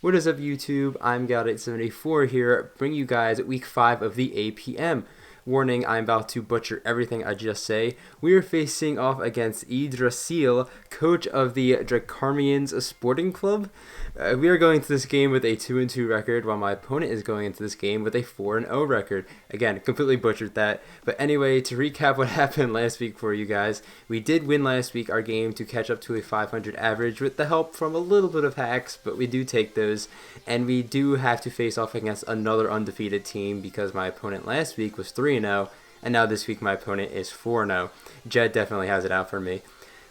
What is up, YouTube? I'm Gout874 here, bringing you guys week 5 of the APM. Warning, I'm about to butcher everything I just say. We are facing off against Yggdrasil, coach of the Drakkarmiens Sporting Club. We are going to this game with a 2-2 record, while my opponent is going into this game with a 4-0 record. Again, completely butchered that. But anyway, to recap what happened last week for you guys, we did win last week our game to catch up to a 500 average with the help from a little bit of hacks, but we do take those. And we do have to face off against another undefeated team because my opponent last week was 3-0, and now this week my opponent is 4-0. Jed definitely has it out for me.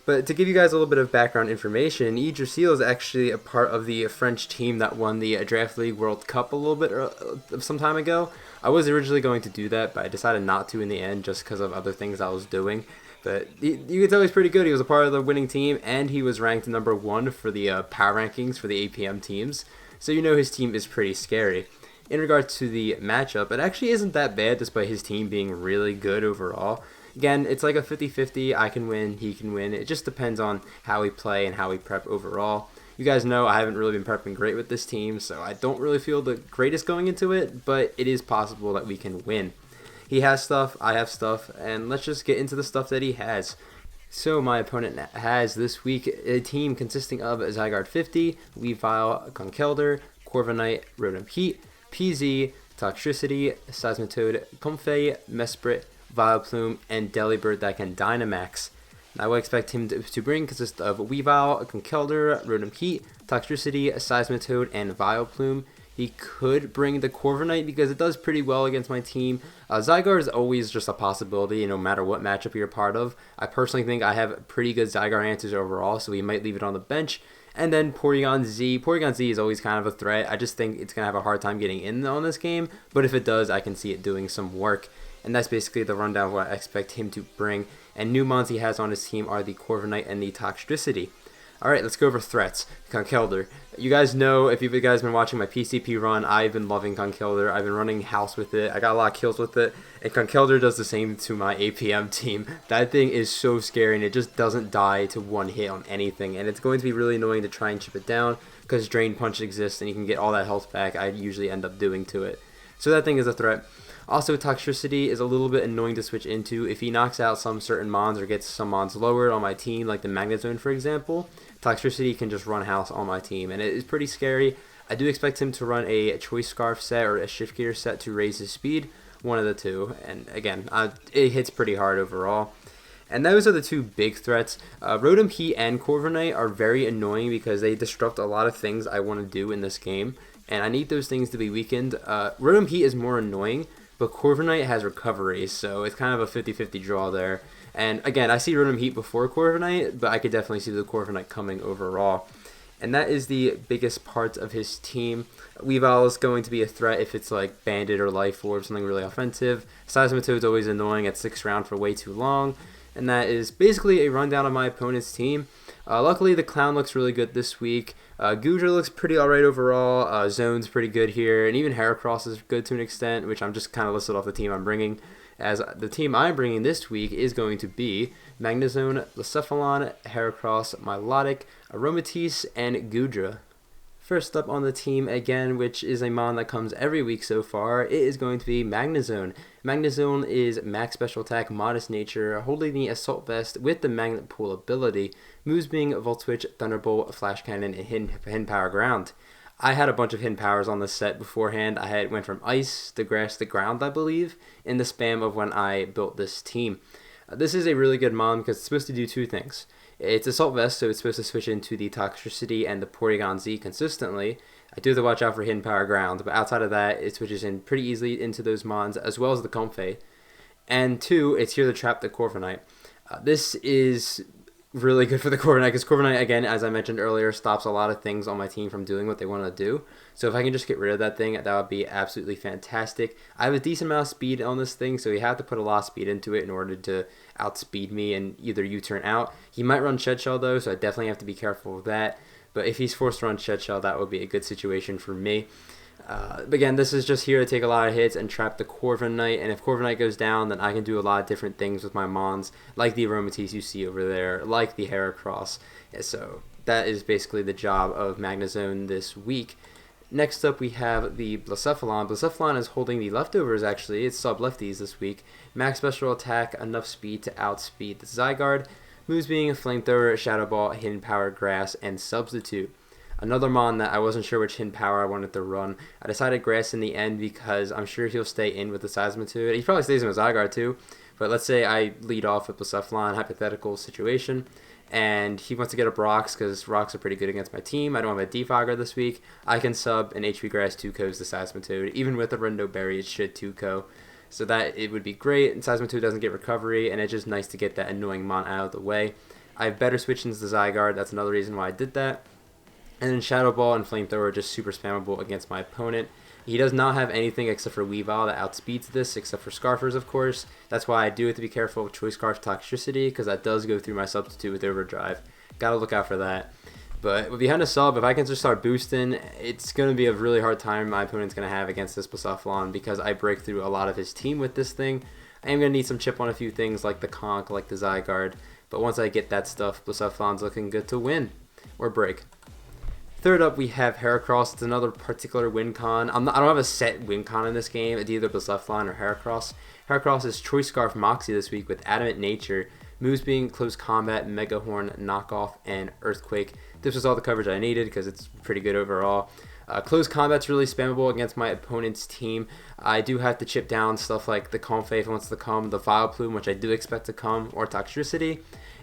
But to give you guys a little bit of background information, Yggdrasil is actually a part of the French team that won the Draft League World Cup a little bit some time ago. I was originally going to do that, but I decided not to in the end just because of other things I was doing. But you can tell he's pretty good. He was a part of the winning team, and he was ranked number 1 for the power rankings for the APM teams. So you know his team is pretty scary. In regards to the matchup, it actually isn't that bad despite his team being really good overall. Again, it's like a 50-50. I can win, he can win. It just depends on how we play and how we prep overall. You guys know I haven't really been prepping great with this team, so I don't really feel the greatest going into it, but it is possible that we can win. He has stuff, I have stuff, and let's just get into the stuff that he has. So my opponent has this week a team consisting of Zygarde 50, Weavile, Conkeldurr, Corviknight, Rotom Heat, PZ, Toxtricity, Seismitoad, Comfey, Mesprit, Vileplume, and Delibird that can Dynamax. I would expect him to bring consist of Weavile, Conkeldurr, Rotom Heat, Toxtricity, Seismitoad, and Vileplume. He could bring the Corviknight because it does pretty well against my team. Zygarde is always just a possibility no matter what matchup you're a part of. I personally think I have pretty good Zygarde answers overall, so we might leave it on the bench. And then Porygon Z. Porygon Z is always kind of a threat. I just think it's going to have a hard time getting in on this game, but if it does, I can see it doing some work. And that's basically the rundown of what I expect him to bring. And new mons he has on his team are the Corviknight and the Toxtricity. Alright, let's go over threats. Conkeldurr. You guys know, if you guys been watching my PCP run, I've been loving Conkeldurr. I've been running house with it. I got a lot of kills with it. And Conkeldurr does the same to my APM team. That thing is so scary, and it just doesn't die to one hit on anything. And it's going to be really annoying to try and chip it down, because Drain Punch exists, and you can get all that health back I usually end up doing to it. So that thing is a threat. Also, Toxtricity is a little bit annoying to switch into. If he knocks out some certain mons or gets some mons lowered on my team, like the Magnezone for example, Toxtricity can just run house on my team, and it is pretty scary. I do expect him to run a Choice Scarf set or a Shift Gear set to raise his speed, one of the two, and again, it hits pretty hard overall. And those are the two big threats. Rotom Heat and Corviknight are very annoying because they disrupt a lot of things I want to do in this game, and I need those things to be weakened. Rotom Heat is more annoying, but Corviknight has recovery, so it's kind of a 50-50 draw there. And again, I see Rotom Heat before Corviknight, but I could definitely see the Corviknight coming overall. And that is the biggest part of his team. Weavile is going to be a threat if it's like Bandit or Life Orb, something really offensive. Seismitoad is always annoying at 6th round for way too long. And that is basically a rundown of my opponent's team. Luckily, the Clown looks really good this week. Goodra looks pretty alright overall. Zone's pretty good here. And even Heracross is good to an extent, which I'm just kind of listed off the team I'm bringing. As the team I'm bringing this week is going to be Magnezone, Blacephalon, Heracross, Milotic, Aromatisse, and Goodra. First up on the team again, which is a mon that comes every week so far, it is going to be Magnezone. Magnezone is max special attack, modest nature, holding the Assault Vest with the Magnet Pool ability, moves being Volt Switch, Thunderbolt, Flash Cannon, and Hidden Power Ground. I had a bunch of hidden powers on this set beforehand. I went from ice to grass to ground, I believe, in the span of when I built this team. This is a really good mon because it's supposed to do two things. It's Assault Vest, so it's supposed to switch into the Toxtricity and the Porygon Z consistently. I do have to watch out for Hidden Power Ground, but outside of that, it switches in pretty easily into those mons, as well as the Comfey. And 2, it's here to trap the Corviknight. This is really good for the Corviknight, because Corviknight, again, as I mentioned earlier, stops a lot of things on my team from doing what they want to do. So if I can just get rid of that thing, that would be absolutely fantastic. I have a decent amount of speed on this thing, so you have to put a lot of speed into it in order to outspeed me and either U-turn out. He might run Shed Shell though, so I definitely have to be careful with that. But if he's forced to run Shed Shell, that would be a good situation for me. Again, this is just here to take a lot of hits and trap the Corviknight, and if Corviknight goes down, then I can do a lot of different things with my mons, like the Aromatisse you see over there, like the Heracross. So that is basically the job of Magnezone this week. Next up, we have the Blacephalon. Blacephalon is holding the leftovers, actually. It's sub-lefties this week. Max special attack, enough speed to outspeed the Zygarde. Moves being a Flamethrower, Shadow Ball, Hidden Power, Grass, and Substitute. Another Mon that I wasn't sure which Hidden Power I wanted to run. I decided Grass in the end because I'm sure he'll stay in with the Seismitoad. He probably stays in with Zygarde too. But let's say I lead off with Blacephalon, hypothetical situation, and he wants to get up Rocks because Rocks are pretty good against my team. I don't have a Defogger this week. I can sub an HP Grass 2-Ko's the Seismitoad. Even with the Rindo Berry, it should 2-Ko. So that it would be great. And Seismitoad doesn't get recovery, and it's just nice to get that annoying Mon out of the way. I have better switch-ins to Zygarde. That's another reason why I did that. And then Shadow Ball and Flamethrower are just super spammable against my opponent. He does not have anything except for Weavile that outspeeds this, except for Scarfers, of course. That's why I do have to be careful with Choice Scarf Toxicity, because that does go through my Substitute with Overdrive. Gotta look out for that. But behind a sub, if I can just start boosting, it's going to be a really hard time my opponent's going to have against this Blacephalon, because I break through a lot of his team with this thing. I am going to need some chip on a few things like the Conch, like the Zygarde. But once I get that stuff, Blacephalon's looking good to win. Or break. Third up, we have Heracross. It's another particular win con. I don't have a set win con in this game. It's either Blacephalon or Heracross. Heracross is Choice Scarf Moxie this week with Adamant Nature. Moves being Close Combat, Mega Horn, Knockoff, and Earthquake. This was all the coverage I needed because it's pretty good overall. Close Combat's really spammable against my opponent's team. I do have to chip down stuff like the Comfey if it wants to come, the Vileplume, which I do expect to come, or Toxtricity.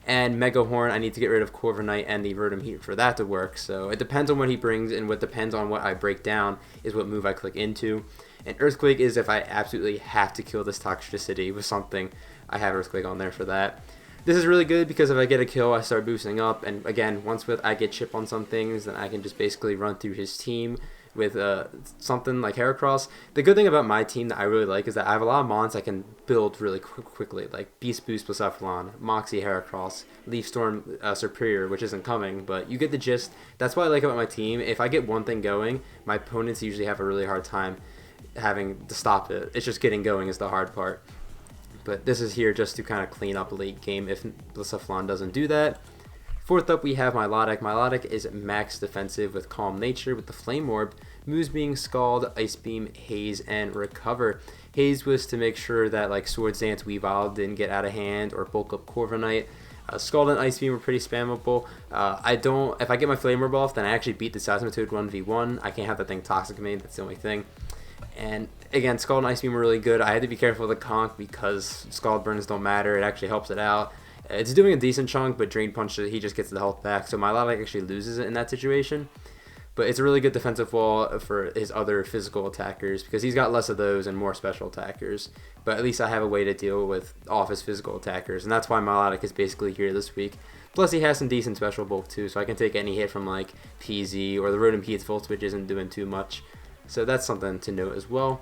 And Mega Horn, I need to get rid of Corviknight and the Rotom Heat for that to work. So it depends on what he brings, and what depends on what I break down is what move I click into. And Earthquake is if I absolutely have to kill this Toxtricity with something. I have Earthquake on there for that. This is really good because if I get a kill, I start boosting up. And again, once I get chip on some things, then I can just basically run through his team with something like Heracross. The good thing about my team that I really like is that I have a lot of mons I can build really quickly, like Beast Boost Blacephalon, Moxie Heracross, Leaf Storm Superior, which isn't coming, but you get the gist. That's what I like about my team. If I get one thing going, my opponents usually have a really hard time having to stop it. It's just getting going is the hard part. But this is here just to kind of clean up late game if Blacephalon doesn't do that. Fourth up, we have Milotic. Milotic is max defensive with Calm Nature with the Flame Orb. Moves being Scald, Ice Beam, Haze, and Recover. Haze was to make sure that like Swords Dance Weavile didn't get out of hand or bulk up Corviknight. Scald and Ice Beam are pretty spammable. If I get my Flame Orb off, then I actually beat the Seismitoad 1v1. I can't have that thing Toxic me, that's the only thing. And again, Scald and Ice Beam are really good. I had to be careful with the Conch because Scald burns don't matter. It actually helps it out. It's doing a decent chunk, but Drain Punch, he just gets the health back. So Milotic actually loses it in that situation. But it's a really good defensive wall for his other physical attackers because he's got less of those and more special attackers. But at least I have a way to deal with off his physical attackers. And that's why Milotic is basically here this week. Plus he has some decent special bulk too, so I can take any hit from like PZ or the Rotom Heat's Volt Switch isn't doing too much. So that's something to note as well.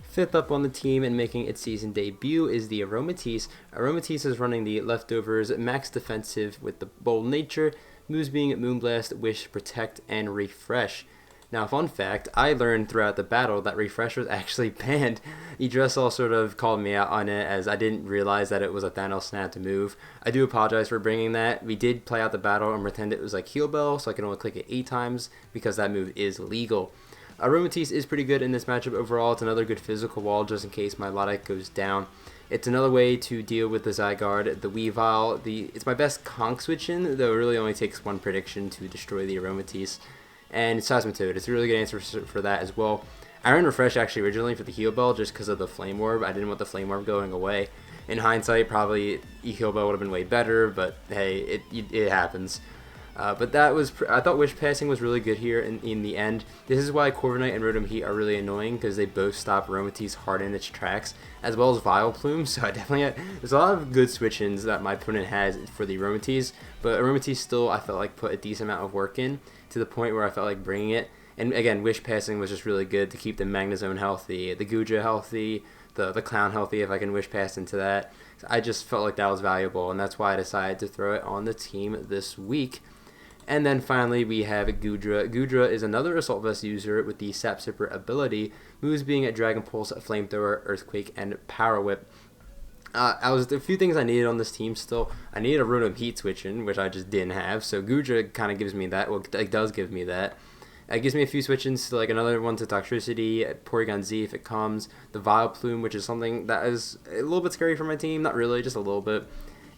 Fifth up on the team and making its season debut is the Aromatisse. Aromatisse is running the leftovers max defensive with the Bold Nature, moves being Moonblast, Wish, Protect, and Refresh. Now, fun fact, I learned throughout the battle that Refresh was actually banned. Idressel sort of called me out on it as I didn't realize that it was a Thanos snap to move. I do apologize for bringing that. We did play out the battle and pretend it was like Heal Bell, so I can only click it 8 times because that move is legal. Aromatisse is pretty good in this matchup overall. It's another good physical wall just in case my Milotic goes down. It's another way to deal with the Zygarde, the Weavile. It's my best Conch switch-in, though it really only takes one prediction to destroy the Aromatisse. And Seismitoad. It's a really good answer for that as well. I ran Refresh actually originally for the Heal Bell just because of the Flame Orb. I didn't want the Flame Orb going away. In hindsight, probably Heal Bell would have been way better, but hey, it happens. But I thought Wish Passing was really good here in the end. This is why Corviknight and Rotom Heat are really annoying because they both stop Aromatisse hard in its tracks, as well as Vileplume. So I definitely there's a lot of good switch-ins that my opponent has for the Aromatisse, but Aromatisse still I felt like put a decent amount of work in to the point where I felt like bringing it. And again, Wish Passing was just really good to keep the Magnezone healthy, the Guja healthy, the Clown healthy if I can Wish Pass into that. So I just felt like that was valuable, and that's why I decided to throw it on the team this week. And then finally we have Goodra. Goodra is another Assault Vest user with the Sap Sipper ability, moves being a Dragon Pulse, Flamethrower, Earthquake, and Power Whip. A few things I needed on this team still. I needed a Rotom Heat switch in, which I just didn't have, so Goodra kind of gives me that. Well, it does give me that. It gives me a few switch-ins to like another one to Toxtricity, Porygon Z if it comes, the Vileplume, which is something that is a little bit scary for my team, not really, just a little bit.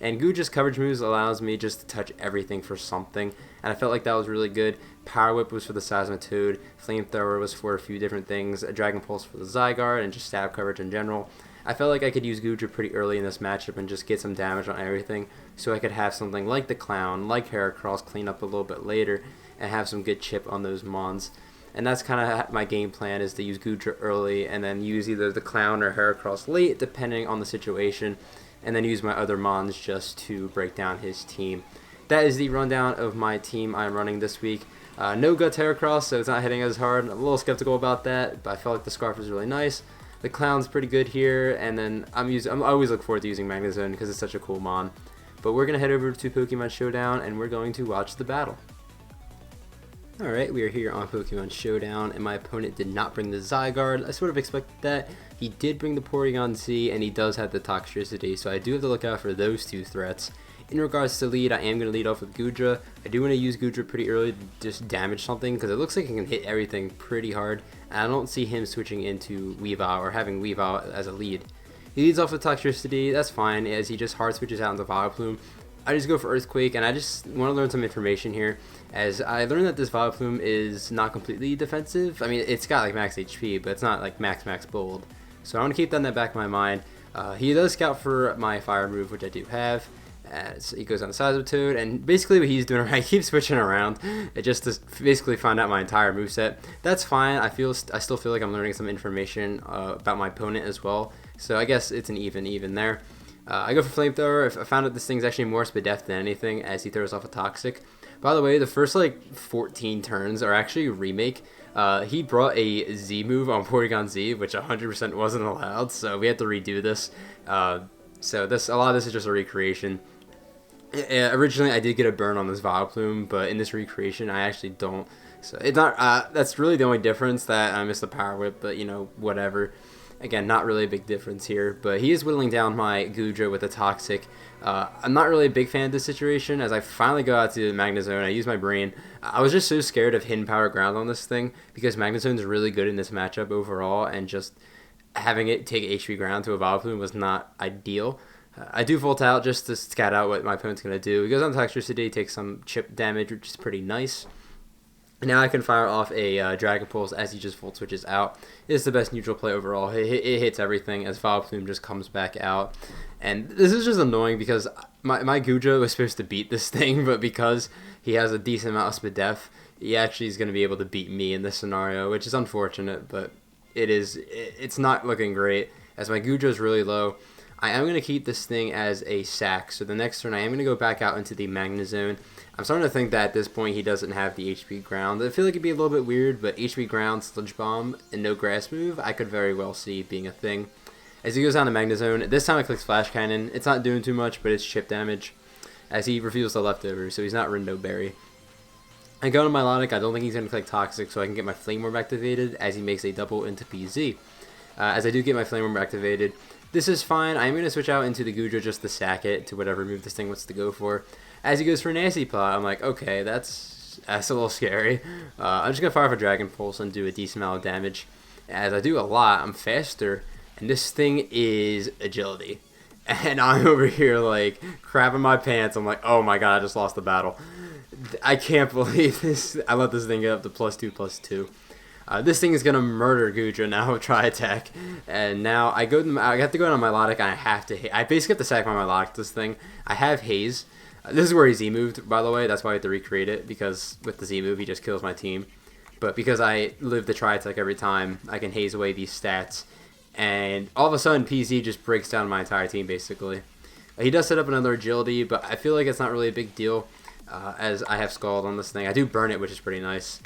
And Guja's coverage moves allows me just to touch everything for something, and I felt like that was really good. Power Whip was for the Seismitoad, Flamethrower was for a few different things, a Dragon Pulse for the Zygarde, and just stab coverage in general. I felt like I could use Guja pretty early in this matchup and just get some damage on everything, so I could have something like the Clown, like Heracross, clean up a little bit later, and have some good chip on those Mons. And that's kind of my game plan, is to use Guja early and then use either the Clown or Heracross late, depending on the situation, and then use my other Mons just to break down his team. That is the rundown of my team I'm running this week. No Guts Heracross, so it's not hitting as hard. I'm a little skeptical about that, but I felt like the Scarf was really nice. The Clown's pretty good here, and then I always look forward to using Magnezone because it's such a cool Mon. But we're going to head over to Pokemon Showdown, and we're going to watch the battle. Alright, we are here on Pokemon Showdown, and my opponent did not bring the Zygarde. I sort of expected that. He did bring the Porygon Z, and he does have the Toxtricity, so I do have to look out for those two threats. In regards to lead, I am going to lead off with Guja. I do want to use Guja pretty early to just damage something, because it looks like it can hit everything pretty hard. And I don't see him switching into Weavile or having Weavile as a lead. He leads off with Toxtricity, that's fine, as he just hard switches out into Vileplume. I just go for Earthquake, and I just want to learn some information here, as I learned that this Vileplume is not completely defensive. I mean, it's got like max HP, but it's not like max bold. So I want to keep that in the back of my mind. He does scout for my fire move, which I do have. As he goes on the Seismitoad, and basically what he's doing right, he keeps switching around just to basically find out my entire moveset. That's fine. I still feel like I'm learning some information about my opponent as well. So I guess it's an even there. I go for Flamethrower. I found out this thing's actually more Spadef than anything, as he throws off a Toxic. By the way, the first like 14 turns are actually a remake. He brought a Z move on Porygon Z, which 100% wasn't allowed, so we had to redo this. So a lot of this is just a recreation. Originally, I did get a burn on this Vileplume, but in this recreation, I actually don't. So it's not. That's really the only difference, that I missed the Power Whip, but you know, whatever. Again, not really a big difference here, but he is whittling down my Guja with a Toxic. I'm not really a big fan of this situation, as I finally go out to Magnezone. I use my brain. I was just so scared of hidden power ground on this thing, because Magnezone is really good in this matchup overall, and just having it take HP ground to a Vileplume was not ideal. I do Volt Out just to scout out what my opponent's going to do. He goes on Toxtricity, takes some chip damage, which is pretty nice. Now I can fire off a Dragon Pulse as he just Volt Switches out. It's the best neutral play overall. It hits everything as Vileplume just comes back out. And this is just annoying, because my Guja was supposed to beat this thing, but because he has a decent amount of Spadef, he actually is going to be able to beat me in this scenario, which is unfortunate, but it's not looking great, as my Guja is really low. I am going to keep this thing as a sack, so the next turn I am going to go back out into the Magnezone. I'm starting to think that at this point he doesn't have the HP Ground. I feel like it'd be a little bit weird, but HP Ground, Sludge Bomb, and no Grass move, I could very well see being a thing. As he goes down to Magnezone, this time I click Flash Cannon. It's not doing too much, but it's chip damage, as he reveals the leftover, so he's not Rindo Berry. I go to Milotic. I don't think he's going to click Toxic, so I can get my Flame Orb activated, as he makes a double into PZ. As I do get my Flame Orb activated, this is fine. I'm going to switch out into the Guja just to sack it to whatever move this thing wants to go for. As he goes for Nasty Plot, I'm like, okay, that's a little scary. I'm just going to fire for Dragon Pulse and do a decent amount of damage. As I do a lot, I'm faster, and this thing is Agility. And I'm over here like crapping my pants. I'm like, oh my god, I just lost the battle. I can't believe this. I let this thing get up to +2/+2. This thing is going to murder Guja now with Tri-Attack. And now I have to go on Milotic, and I basically have to sack my Milotic this thing. I have Haze. This is where he Z-moved, by the way. That's why I have to recreate it, because with the Z-move, he just kills my team. But because I live the Tri-Attack every time, I can haze away these stats. And all of a sudden, PZ just breaks down my entire team, basically. He does set up another Agility, but I feel like it's not really a big deal, as I have Scald on this thing. I do burn it, which is pretty nice,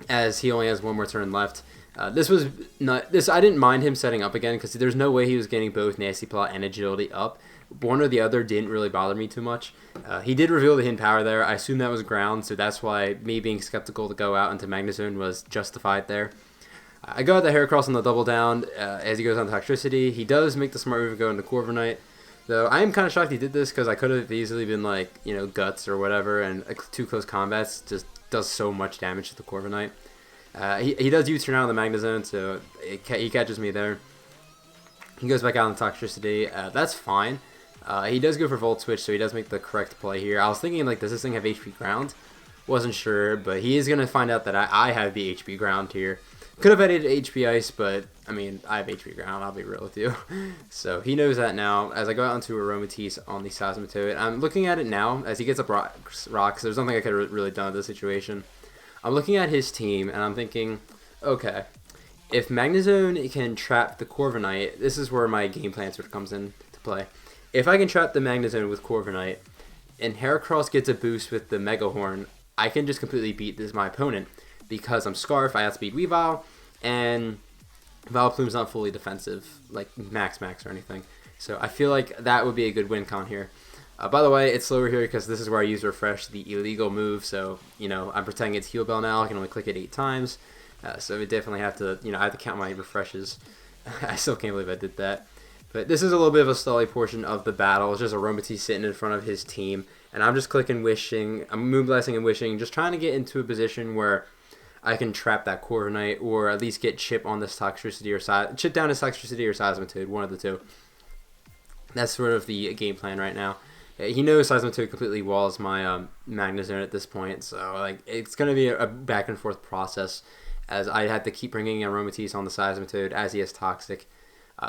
as he only has one more turn left. I didn't mind him setting up again, because there's no way he was getting both Nasty Plot and Agility up. One or the other didn't really bother me too much. He did reveal the hidden power there. I assume that was ground, so that's why me being skeptical to go out into Magnezone was justified there. I go out the Heracross on the double down as he goes on Toxtricity. He does make the smart move and go into Corviknight. Though I am kind of shocked he did this, because I could have easily been like, you know, Guts or whatever, and two close combats just does so much damage to the Corviknight. He does U-turn out of the Magnezone, so he catches me there. He goes back out on Toxtricity. That's fine. He does go for Volt Switch, so he does make the correct play here. I was thinking, like, does this thing have HP Ground? Wasn't sure, but he is going to find out that I have the HP Ground here. Could have added HP Ice, but, I mean, I have HP Ground, I'll be real with you. So he knows that now. As I go out into Aromatisse on the Seismitoad, I'm looking at it now as he gets up rocks. There's nothing I could have really done in this situation. I'm looking at his team, and I'm thinking, okay, if Magnezone can trap the Corviknight, this is where my game plan sort of comes into play. If I can trap the Magnezone with Corviknight, and Heracross gets a boost with the Mega Horn, I can just completely beat my opponent. Because I'm Scarf, I outspeed Weavile, and Vileplume's not fully defensive, like max or anything. So I feel like that would be a good win con here. By the way, it's slower here because this is where I use Refresh, the illegal move. So, you know, I'm pretending it's Heal Bell now. I can only click it 8 times. So we definitely have to, you know, I have to count my refreshes. I still can't believe I did that. But this is a little bit of a stally portion of the battle. It's just Aromatisse sitting in front of his team. And I'm just clicking Wishing. I'm Moonblasting and Wishing, just trying to get into a position where I can trap that Corviknight, or at least get chip on this Toxtricity or chip down his Toxtricity or Seismitoad, one of the two. That's sort of the game plan right now. He knows Seismitoad completely walls my Magnezone at this point, so like it's going to be a back and forth process as I have to keep bringing Aromatisse on the Seismitoad as he is Toxic.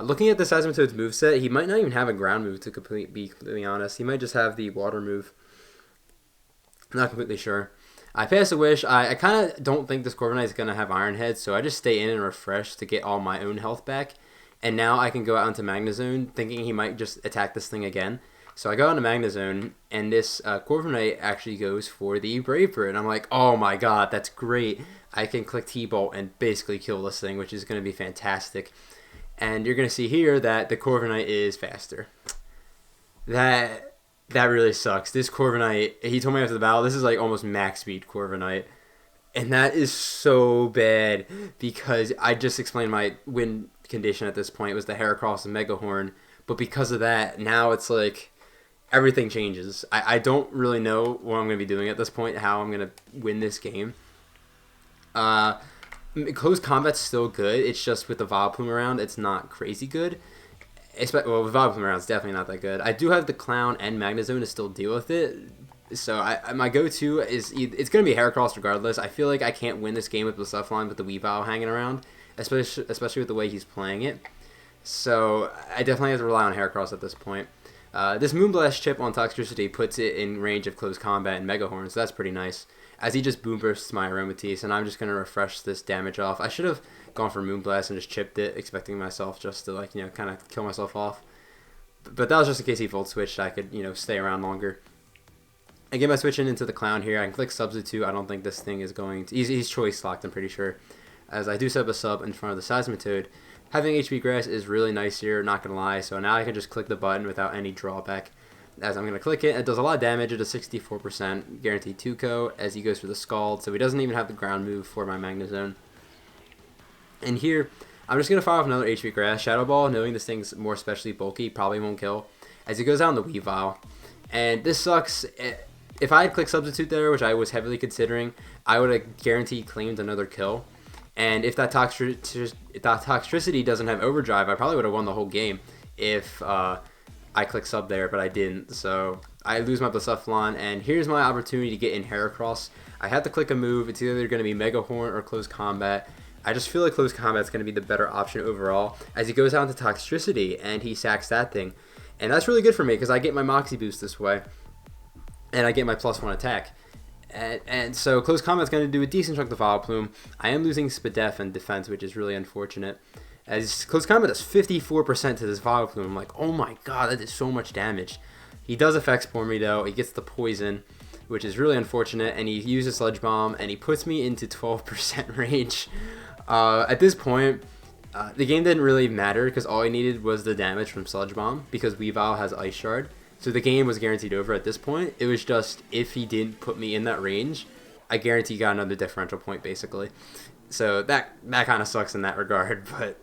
Looking at the Seismitoad's moveset, he might not even have a ground move to be completely honest. He might just have the water move. I'm not completely sure. I pass a Wish. I kind of don't think this Corviknight is going to have Iron Head, so I just stay in and refresh to get all my own health back. And now I can go out into Magnezone thinking he might just attack this thing again. So I go into Magnezone, and this Corviknight actually goes for the Brave Bird. I'm like, oh my god, that's great. I can click T-Bolt and basically kill this thing, which is going to be fantastic. And you're going to see here that the Corviknight is faster. That really sucks. This Corviknight, he told me after the battle, this is like almost max speed Corviknight. And that is so bad because I just explained my win condition at this point. It was the Heracross and Mega Horn. But because of that, now it's like everything changes. I don't really know what I'm going to be doing at this point, how I'm going to win this game. Close combat's still good. It's just with the Vileplume around, it's not crazy good. Well, with Vileplume around, it's definitely not that good. I do have the Clown and Magnezone to still deal with it. So my go-to is it's going to be Heracross regardless. I feel like I can't win this game with the Stuffline with the Weavile hanging around, especially with the way he's playing it. So I definitely have to rely on Heracross at this point. This Moonblast chip on Toxtricity puts it in range of close combat and Mega Horn, so that's pretty nice. As he just Boom Bursts my Aromatisse, and I'm just going to refresh this damage off. I should have gone for Moonblast and just chipped it, expecting myself just to, like, you know, kind of kill myself off. But that was just in case he Volt Switched, I could, you know, stay around longer. I get my switch into the Clown here. I can click Substitute. I don't think this thing is going to... He's choice locked, I'm pretty sure. As I do set up a sub in front of the Seismitoad. Having HP Grass is really nice here, not going to lie. So now I can just click the button without any drawback. As I'm going to click it, it does a lot of damage. It does 64%, guaranteed 2-ko, as he goes for the Scald. So he doesn't even have the ground move for my Magnezone. And here, I'm just going to fire off another HP Grass. Shadow Ball, knowing this thing's more especially bulky, probably won't kill. As he goes out in the Weavile. And this sucks. If I had clicked Substitute there, which I was heavily considering, I would have guaranteed claimed another kill. And if that Toxtricity doesn't have Overdrive, I probably would have won the whole game if I clicked Sub there, but I didn't. So I lose my Blacephalon, and here's my opportunity to get in Heracross. I have to click a move. It's either going to be Mega Horn or Close Combat. I just feel like Close Combat is going to be the better option overall, as he goes out into Toxtricity, and he sacks that thing. And that's really good for me, because I get my Moxie boost this way, and I get my +1 attack. And so Close Combat's going to do a decent chunk of Vileplume. I am losing Spadef and defense, which is really unfortunate. As Close Combat does 54% to this Vileplume. I'm like, oh my god, that is so much damage. He does effects for me, though. He gets the poison, which is really unfortunate. And he uses Sludge Bomb, and he puts me into 12% range. At this point, the game didn't really matter, because all I needed was the damage from Sludge Bomb, because Weavile has Ice Shard. So the game was guaranteed over at this point. It was just, if he didn't put me in that range, I guarantee he got another differential point, basically. So that kind of sucks in that regard, but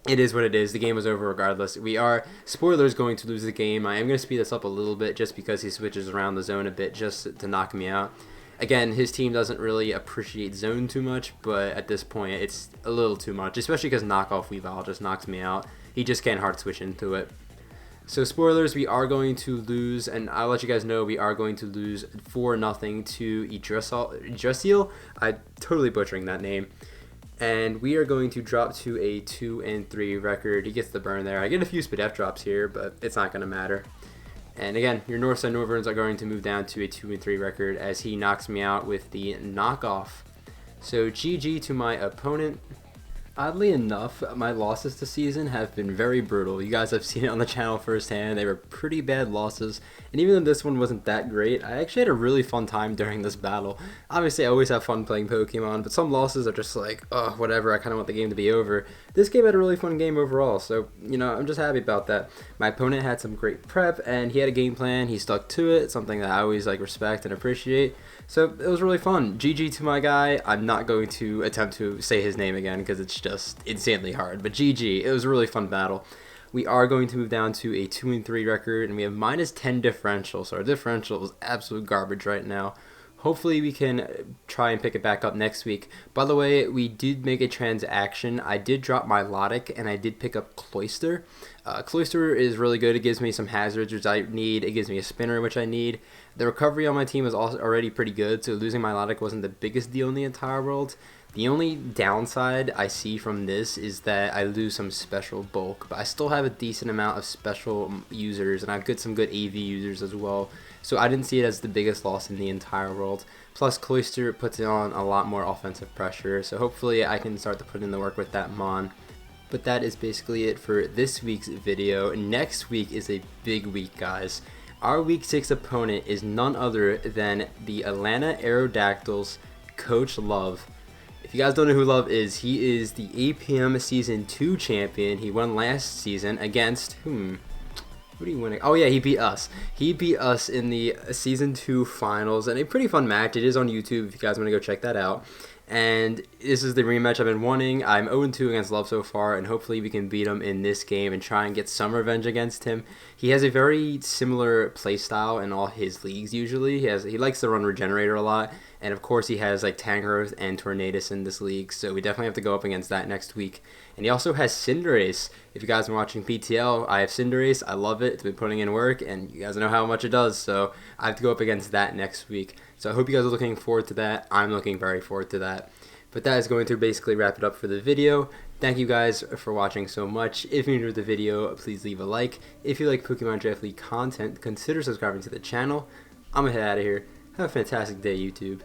it is what it is. The game was over regardless. We are, spoilers, going to lose the game. I am going to speed this up a little bit just because he switches around the zone a bit just to knock me out. Again, his team doesn't really appreciate zone too much, but at this point, it's a little too much, especially because knockoff Weavile just knocks me out. He just can't hard switch into it. So spoilers, we are going to lose, and I'll let you guys know we are going to lose 4-0 to Yggdrasil. I'm totally butchering that name. And we are going to drop to a 2-3 record. He gets the burn there. I get a few SPDF drops here, but it's not going to matter. And again, your Northside Noiverns are going to move down to a 2-3 record as he knocks me out with the knockoff. So GG to my opponent. Oddly enough, my losses this season have been very brutal. You guys have seen it on the channel firsthand. They were pretty bad losses. And even though this one wasn't that great, I actually had a really fun time during this battle. Obviously, I always have fun playing Pokemon, but some losses are just like, oh, whatever, I kind of want the game to be over. This game had a really fun game overall, so, you know, I'm just happy about that. My opponent had some great prep, and he had a game plan. He stuck to it, something that I always like respect and appreciate. So it was really fun. GG to my guy. I'm not going to attempt to say his name again because it's just insanely hard. But GG. It was a really fun battle. We are going to move down to a 2-3 record, and we have -10 differential. So our differential is absolute garbage right now. Hopefully we can try and pick it back up next week. By the way, we did make a transaction. I did drop my Milotic and I did pick up Cloyster. Cloyster is really good. It gives me some hazards which I need. It gives me a spinner which I need. The recovery on my team is also already pretty good, so losing my Milotic wasn't the biggest deal in the entire world. The only downside I see from this is that I lose some special bulk, but I still have a decent amount of special users, and I've got some good AV users as well. So I didn't see it as the biggest loss in the entire world. Plus, Cloyster puts on a lot more offensive pressure, so hopefully I can start to put in the work with that Mon. But that is basically it for this week's video. Next week is a big week, guys. Our Week 6 opponent is none other than the Atlanta Aerodactyls, Coach Love. If you guys don't know who Love is, he is the APM Season 2 champion. He won last season against, who did he win? Oh yeah, he beat us. He beat us in the Season 2 finals, and a pretty fun match. It is on YouTube if you guys want to go check that out. And this is the rematch I've been wanting. I'm 0-2 against Love so far, and hopefully we can beat him in this game and try and get some revenge against him. He has a very similar playstyle in all his leagues usually. He likes to run Regenerator a lot, and of course he has like Tangrowth and Tornadus in this league, so we definitely have to go up against that next week. And he also has Cinderace. If you guys have been watching PTL, I have Cinderace. I love it. It's been putting in work, and you guys know how much it does, so I have to go up against that next week. So I hope you guys are looking forward to that. I'm looking very forward to that. But that is going to basically wrap it up for the video. Thank you guys for watching so much. If you enjoyed the video, please leave a like. If you like Pokemon Draft League content, consider subscribing to the channel. I'm going to head out of here. Have a fantastic day, YouTube.